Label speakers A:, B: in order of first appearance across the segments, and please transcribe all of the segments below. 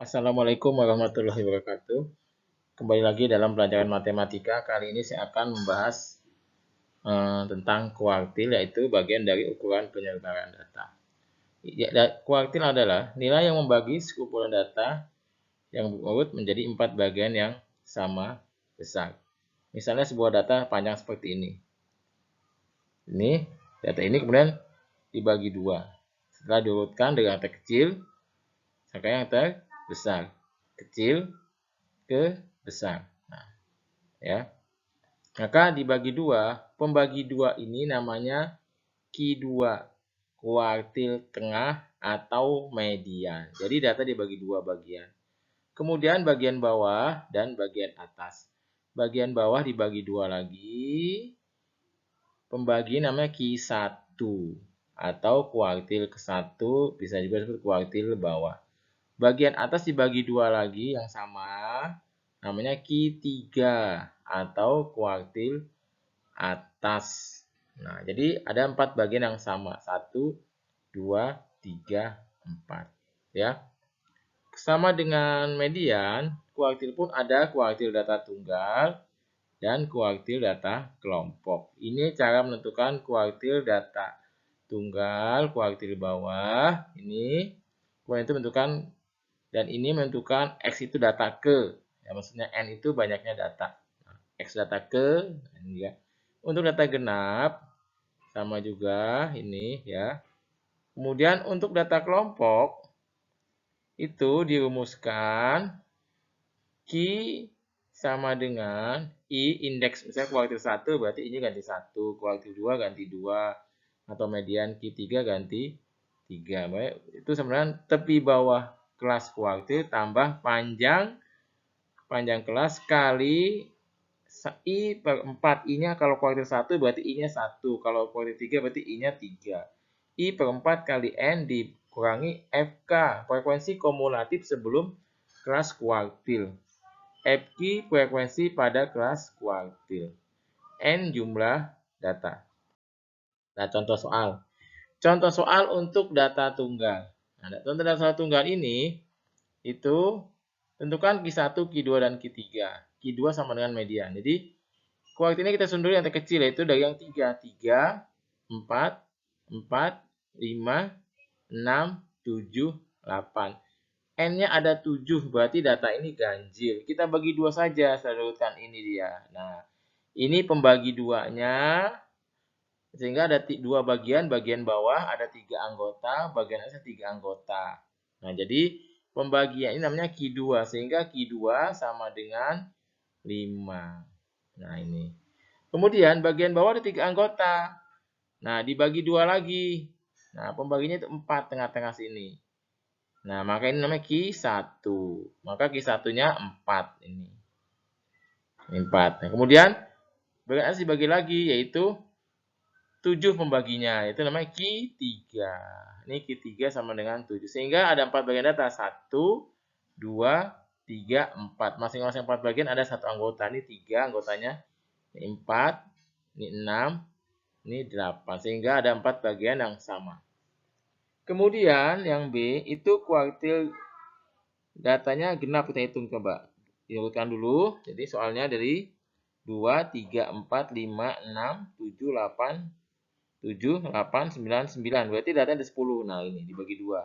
A: Assalamualaikum warahmatullahi wabarakatuh. Kembali lagi dalam pelajaran matematika. Kali ini saya akan membahas tentang kuartil, yaitu bagian dari ukuran penyelenggaraan data. Kuartil adalah nilai yang membagi sekumpulan data yang berurut menjadi 4 bagian yang sama besar. Misalnya sebuah data panjang seperti ini. Data ini kemudian dibagi 2. Setelah diurutkan dari yang terkecil sampai yang terbesar. Kecil ke besar. Nah, ya. Maka dibagi 2, pembagi 2 ini namanya Q2, kuartil tengah atau median. Jadi data dibagi 2 bagian. Kemudian bagian bawah dan bagian atas. Bagian bawah dibagi 2 lagi. Pembagi namanya Q1 atau kuartil ke-1, bisa juga disebut kuartil bawah. Bagian atas dibagi 2 lagi yang sama, namanya Q3 atau kuartil atas. Nah, jadi ada 4 bagian yang sama. 1, 2, 3, 4. Ya. Sama dengan median, kuartil pun ada kuartil data tunggal dan kuartil data kelompok. Ini cara menentukan kuartil data tunggal, kuartil bawah. Ini kemudian itu menentukan, dan ini menentukan X itu data ke. Ya, maksudnya N itu banyaknya data. X data ke. Ya. Untuk data genap, sama juga ini ya. Kemudian untuk data kelompok, itu dirumuskan Q sama dengan I indeks. Misalnya kuartil 1 berarti ini ganti 1. Kuartil 2 ganti 2. Atau median Q3 ganti 3. Baik, itu sebenarnya tepi bawah kelas kuartil tambah panjang kelas kali I per 4. I-nya kalau kuartil 1 berarti I-nya 1. Kalau kuartil 3 berarti I-nya 3. I per 4 kali N dikurangi FK, frekuensi kumulatif sebelum kelas kuartil. FQ frekuensi pada kelas kuartil. N jumlah data. Nah, contoh soal. Contoh soal untuk data tunggal. Nah, untuk data tunggal ini, itu tentukan Q1, Q2, dan Q3. Q2 sama dengan median. Jadi, kuartilnya kita sunduri yang terkecil, yaitu dari yang 3. 3, 4, 4, 5, 6, 7, 8. N-nya ada 7, berarti data ini ganjil. Kita bagi 2 saja, saya urutkan ini dia. Nah, ini pembagi 2-nya. Sehingga ada 2 bagian, bagian bawah ada 3 anggota, bagian atas 3 anggota. Nah, jadi pembagian ini namanya Q2, sehingga Q2 sama dengan 5. Nah, ini. Kemudian bagian bawah ada 3 anggota. Nah, dibagi 2 lagi. Nah, pembaginya itu 4 tengah-tengah sini. Nah, maka ini namanya Q1. Maka Q1-nya 4 ini. 4. Nah, kemudian bagian atas dibagi lagi, yaitu 7 pembaginya, itu namanya Q3. Ini Q3 sama dengan 7. Sehingga ada 4 bagian data. 1, 2, 3, 4. Masing-masing 4 bagian ada 1 anggota. Ini 3 anggotanya. Ini 4, ini 6, ini 8. Sehingga ada 4 bagian yang sama. Kemudian yang B, itu kuartil datanya genap, kita hitung coba. Diurutkan dulu. Jadi soalnya dari 2, 3, 4, 5, 6, 7, 8, 7, 8, 9, 9. Berarti datanya ada 10. Nah, ini dibagi 2.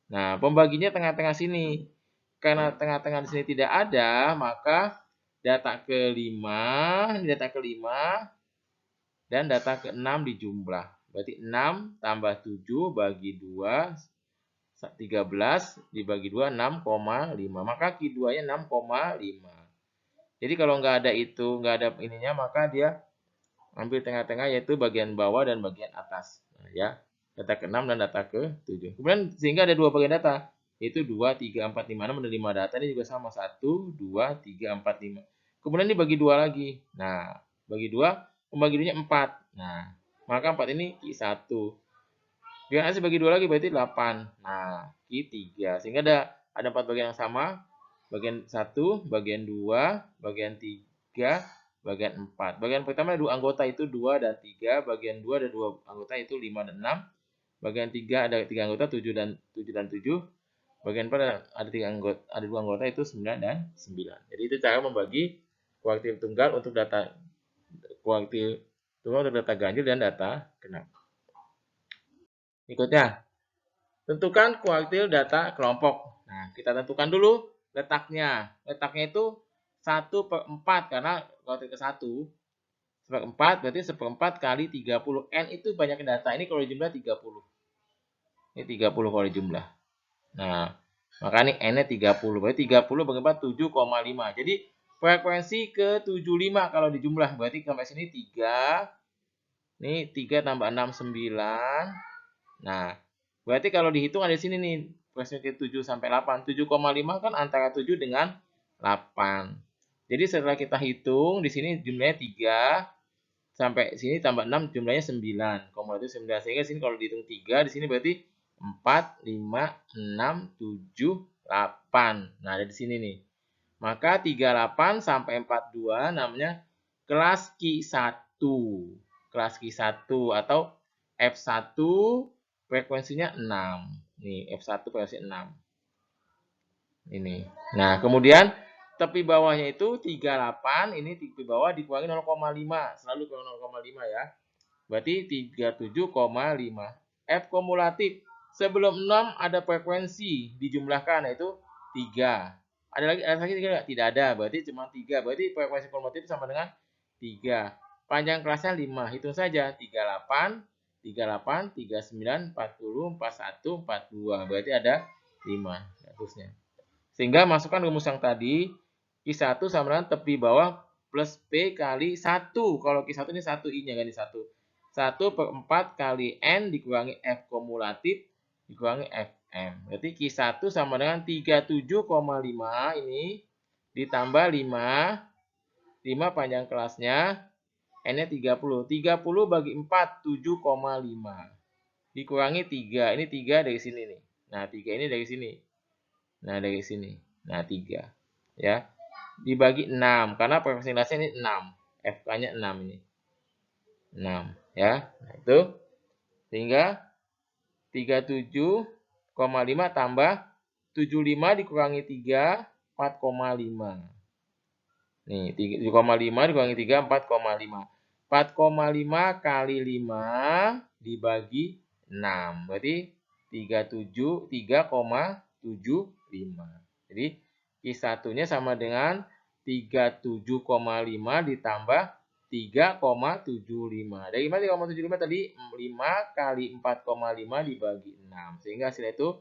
A: Nah, pembaginya tengah-tengah sini. Karena tengah-tengah di sini tidak ada, maka data ke-5, ini data ke-5, dan data ke-6 dijumlah. Berarti 6 tambah 7 bagi 2, 13 dibagi 2, 6,5. Maka Q2-nya 6,5. Jadi kalau nggak ada itu, nggak ada ininya, maka dia ambil tengah-tengah, yaitu bagian bawah dan bagian atas. Nah, ya, data ke-6 dan data ke-7. Kemudian sehingga ada 2 bagian data, yaitu 2, 3, 4, 5, 6 menerima data. Ini juga sama, 1, 2, 3, 4, 5. Kemudian dibagi 2 lagi. Nah, bagi 2, pembagi 2-nya 4. Nah, maka 4 ini Q1. Biar hasil bagi 2 lagi berarti 8. Nah, Q3. Sehingga ada 4 bagian yang sama. Bagian 1, bagian 2, bagian 3, bagian 4. Bagian pertama ada 2 anggota, itu 2 dan 3. Bagian 2 ada 2 anggota, itu 5 dan 6. Bagian 3 ada 3 anggota, 7 dan 7. Bagian pada ada 2 anggota itu 9 dan 9. Jadi itu cara membagi kuartil tunggal untuk data kuartil tunggal untuk data ganjil dan data genap. Berikutnya, tentukan kuartil data kelompok. Nah, kita tentukan dulu letaknya. Letaknya itu 1/4 karena kuartil ke-1 1/4 berarti 1/4 kali 30. N itu banyak data. Ini kalau jumlah 30. Ini 30 kalau jumlah. Nah, maka ini N-nya 30. Berarti 30 bagi 4 7,5. Jadi frekuensi ke 75 kalau dijumlah. Berarti sampai sini 3. Ini 3 tambah 6 9. Nah, berarti kalau dihitung ada di sini nih. Frekuensi 7 sampai 8. 7,5 kan antara 7 dengan 8. Jadi setelah kita hitung di sini jumlahnya 3 sampai sini tambah 6 jumlahnya 9. Kumulatif 9. Sehingga sini kalau dihitung 3 di sini berarti 4, 5, 6, 7, 8. Nah, ada di sini nih. Maka 38 sampai 42 namanya kelas Q1. Kelas Q1 atau F1 frekuensinya 6. Nih, F1 frekuensi 6. Ini. Nah, kemudian tepi bawahnya itu 38, ini tepi bawah dikurangi 0,5. Selalu ke 0,5 ya. Berarti 37,5. F kumulatif. Sebelum 6 ada frekuensi dijumlahkan yaitu 3. Ada lagi 3 enggak? Tidak ada. Berarti cuma 3. Berarti frekuensi kumulatif sama dengan 3. Panjang kelasnya 5. Hitung saja. 38, 38, 39, 40, 41, 42. Berarti ada 5. Terusnya. Sehingga masukkan rumus yang tadi. Q1 sama dengan tepi bawah plus P kali 1. Kalau Q1 ini 1, I-nya ganti 1. 1/4 kali N dikurangi F kumulatif dikurangi Fm. Berarti Q1 sama dengan 37,5 ini ditambah 5. 5 panjang kelasnya. N-nya 30. 30 bagi 4, 7,5. Dikurangi 3. Ini 3 dari sini nih. Nah, 3 ini dari sini. Nah, dari sini. Nah, 3. Ya. Dibagi 6. Karena frekuensi kelasnya ini 6. FK-nya 6 ini. 6. Ya. Nah, itu. Sehingga 37,5 tambah 75 dikurangi 3, 4,5. Nih, 7,5 dikurangi 3, 4,5. 4,5 kali 5 dibagi 6. Berarti 3,75. Jadi Q1-nya sama dengan 37,5 ditambah 3,75. Dari mana 3,75 tadi? 5 kali 4,5 dibagi 6. Sehingga hasilnya itu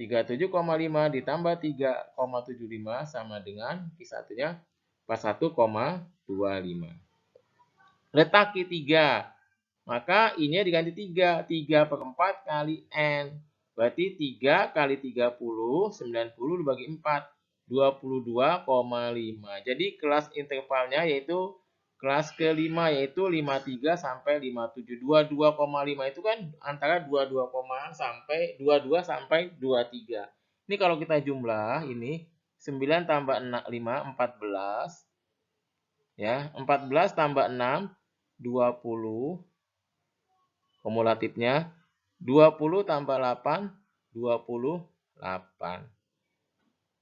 A: 37,5 ditambah 3,75 sama dengan Q1-nya 41,25. Letak Q3. Maka I-nya diganti 3. 3/4 kali N. Berarti 3 kali 30, 90 dibagi 4. 22,5. Jadi kelas intervalnya yaitu kelas kelima yaitu 53 sampai 57. 22,5 itu kan antara 22 sampai 22 sampai 23. Ini kalau kita jumlah ini 9 tambah 5 14. Ya, 14 tambah 6 20. Kumulatifnya 20 tambah 8 28.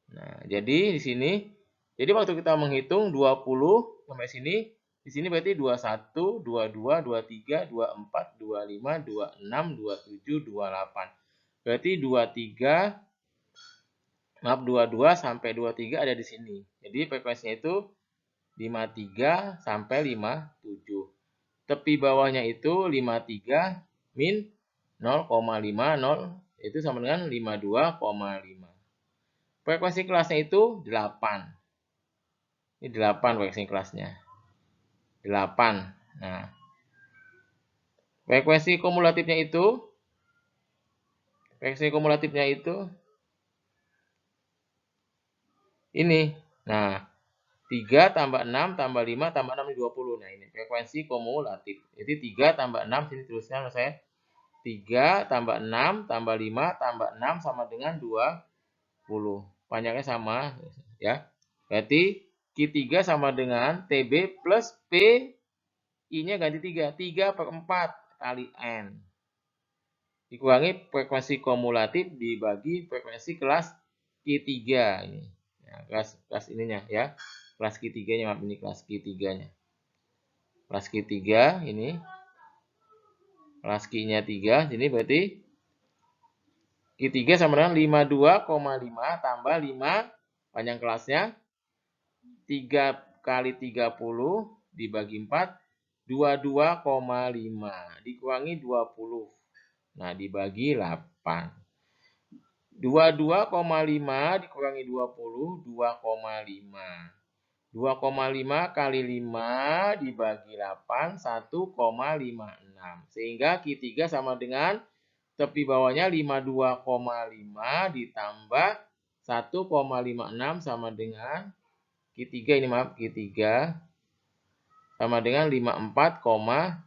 A: Nah, jadi di sini, jadi waktu kita menghitung 20 sampai sini, di sini berarti 21, 22, 23, 24, 25, 26, 27, 28. Berarti 22 sampai 23 ada di sini. Jadi frekuensinya itu 53 sampai 57. Tepi bawahnya itu 53 min 0,50 itu sama dengan 52,5. Frekuensi kelasnya itu 8. Ini 8 frekuensi kelasnya. 8. Nah, frekuensi kumulatifnya itu ini. Nah, 3 tambah 6 tambah 5 tambah 6 20. Nah, ini frekuensi kumulatif. Jadi 3 tambah 6 sini tulisnya saya 3 tambah 6 tambah 5 tambah 6 sama dengan 20. Panjangnya sama ya. Berarti Q3 sama dengan TB plus P I-nya ganti 3. 3/4 kali N. dikurangi frekuensi kumulatif dibagi frekuensi kelas Q3 ini. Ya, kelas ininya ya. Kelas Q3-nya, maaf, ini kelas Q3-nya. Kelas Q3 ini. Kelas Q-nya 3, jadi berarti Q3 sama dengan 52,5 tambah 5 panjang kelasnya 3 kali 30 dibagi 4 22,5 dikurangi 20. Nah, dibagi 8. 22,5 dikurangi 20, 2,5. 2,5 kali 5 dibagi 8, 1,56. Sehingga Q3 sama dengan tepi bawahnya 52,5 ditambah 1,56 sama dengan Q3 ini, maaf, Q3 sama dengan 54,06.